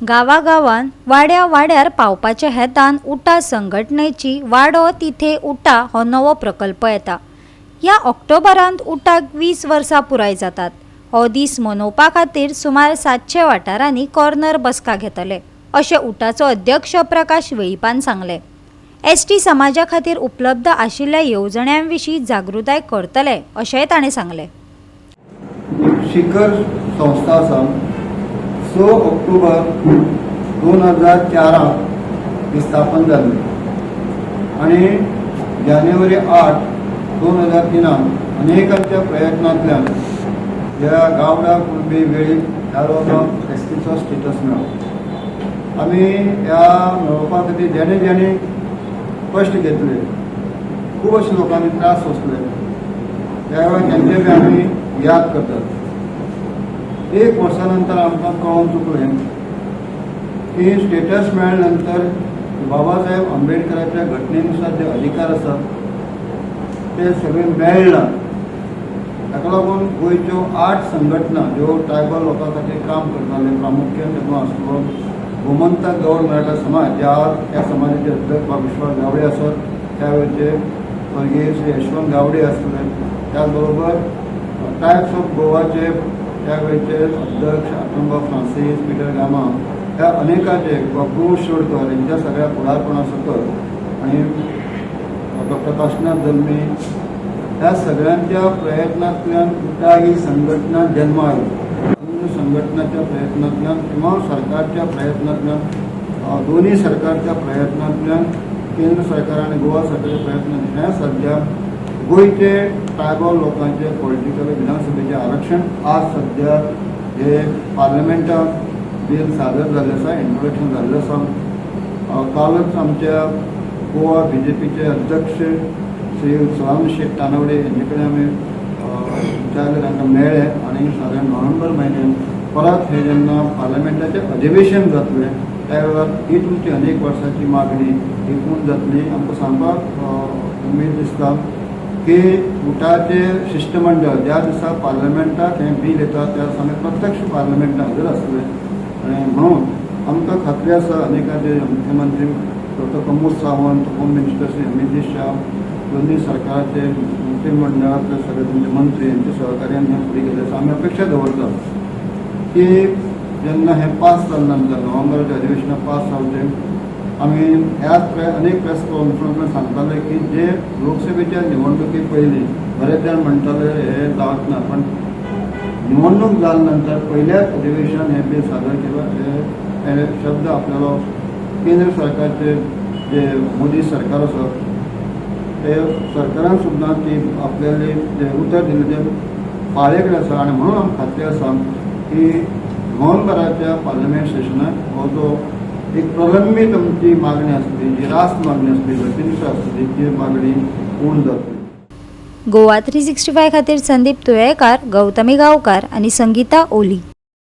गावागावान वाड्या वाड्यार पावपाच्या हेतान उटा संघटनेची वाडो तिथे उटा हो नवो प्रकल्प येता। या ऑक्टोबरांत उटाक 20 वर्सां पुराय जातात। हो दीस मनोवपा खातीर सुमार 700 वाठारांनी कॉर्नर बसका घेतले, अशें उटाचो अध्यक्ष प्रकाश वेळीपान सांगले। एसटी समाजा खातीर उपलब्ध आशिल्ल्या येवजण्यांविशीं जागृताय करतले अशेंय ताणें सांगले। शिखर संस्था आसा 6 ऑक्टोबर 2004 ही स्थापन जाल्ली आनी जानेवारी 8, 2003 अनेकांच्या प्रयत्नांतल्यान ह्या गावडा कुणबी वेळीक ह्या लोकांक एसटीचो स्टेटस मेळ्ळो। आमी ह्या मेळोवपा खातीर जेणे जेणे कश्ट घेतले, खूब अशे लोकांनी त्रास सोंसले, त्या वेळार तेंचे बी आमी याद करतात। 1 वर्सा नंतर आमकां कळोवन चुकलें की स्टेटस मेळ्ळे नंतर बाबासाहेब आंबेडकराच्या घटनेनुसार जे अधिकार आसात ते सगळे मेळना। ताका लागून गोंयच्यो 8 संघटना ज्यो ट्रायबल लोकां खातीर काम करताले, प्रामुख्यान तेन्ना आसलो गोमंतक गौड मराठा समाज, त्या समाजाचे अध्यक्ष विश्वास गावडे आसत, त्या वेळचे स्वर्गीय श्री यशवंत गावडे आसले, त्याच बरोबर टायब्स ऑफ गोवाचे त्या वेळचे अध्यक्ष आटोंबा फ्रांसीस, पीटर गामा, ह्या अनेकांचे बब्रू शिरोडकर यांच्या सगळ्या फुडारपणा सकट आणि डॉक्टर काशीनाथ जल्मी ह्या सगळ्यांच्या प्रयत्नांतल्यान उटा ही संघटना जन्मा आयली। संघटनाच्या प्रयत्नांतल्यान किंवा सरकारच्या प्रयत्नांतल्यान, दोन्ही सरकारच्या प्रयत्नांतल्यान, केंद्र सरकार आणि गोवा सरकारच्या प्रयत्नांतल्यान सध्या गोंयचे ट्रायबल लोकांचे पॉलिटिकल विधानसभेचे आरक्षण आज सध्या हे पार्लमेंटात बिल सादर जाल्लें आसा, इंट्रोडक्शन जाल्लें आसा। कालच आमच्या गोवा BJPचे अध्यक्ष श्री सदानंद शेख तानवडे यांचे कडेन आमी विचारले, तांकां मेळ्ळे आनी साधारण नोव्हेंबर म्हयन्यान परत हे जेन्ना पार्लमेंटाचें अधिवेशन जातलें त्या वेळार ही तुमची अनेक वर्सांची मागणी ही पूर्ण जातली। आमकां सांगपाक उमेद दिसता की उटाचे शिष्टमंडळ ज्या दिसा पार्लमेंटाक हें बिल येता त्या दिसा आमी प्रत्यक्ष पार्लमेंटाक हजर आसले आनी म्हणून आमकां खात्री आसा अनेकांचे मुख्यमंत्री doctor Pramod Sawant, home minister Shri Amit Shah, दोन्ही सरकाराचे मंत्रिमंडळातले सगळे तुमचे मंत्री यांच्या सहकार्यान हें फुडें गेले आसा। आमी अपेक्षा दवरतात की जेन्ना हें पास जाले नंतर नोव्हेंबराच्या अधिवेशनाक पास जावचें, आमी ह्याच अनेक प्रेस कॉन्फरन्सांत सांगताले की जे लोकसभेच्या निवडणुकी पयलीं बरेच जाण म्हणटाले हे जावच ना, पण निवडणूक जाले नंतर पयल्याच अधिवेशन हे बिल सादर केलं। हे शब्द आपल्याला केंद्र सरकारचे जे मोदी सरकार आसा ते सरकारान सुद्दां ती आपल्याली जे उतर दिलें तें पाळे कडेन आसा आनी म्हणून आमकां खात्री आसा की नोव्हेंबराच्या पार्लमेंट सेशनाक हो जो एक प्रलंबीत आमची मागणी आसली, जी रास्त मागणी आसली, गरजेनुसार आसली, ती मागणी पूर्ण जातली। गोवा 365 खातीर संदीप तुयेकार, गौतमी गांवकार आनी संगीता ओली।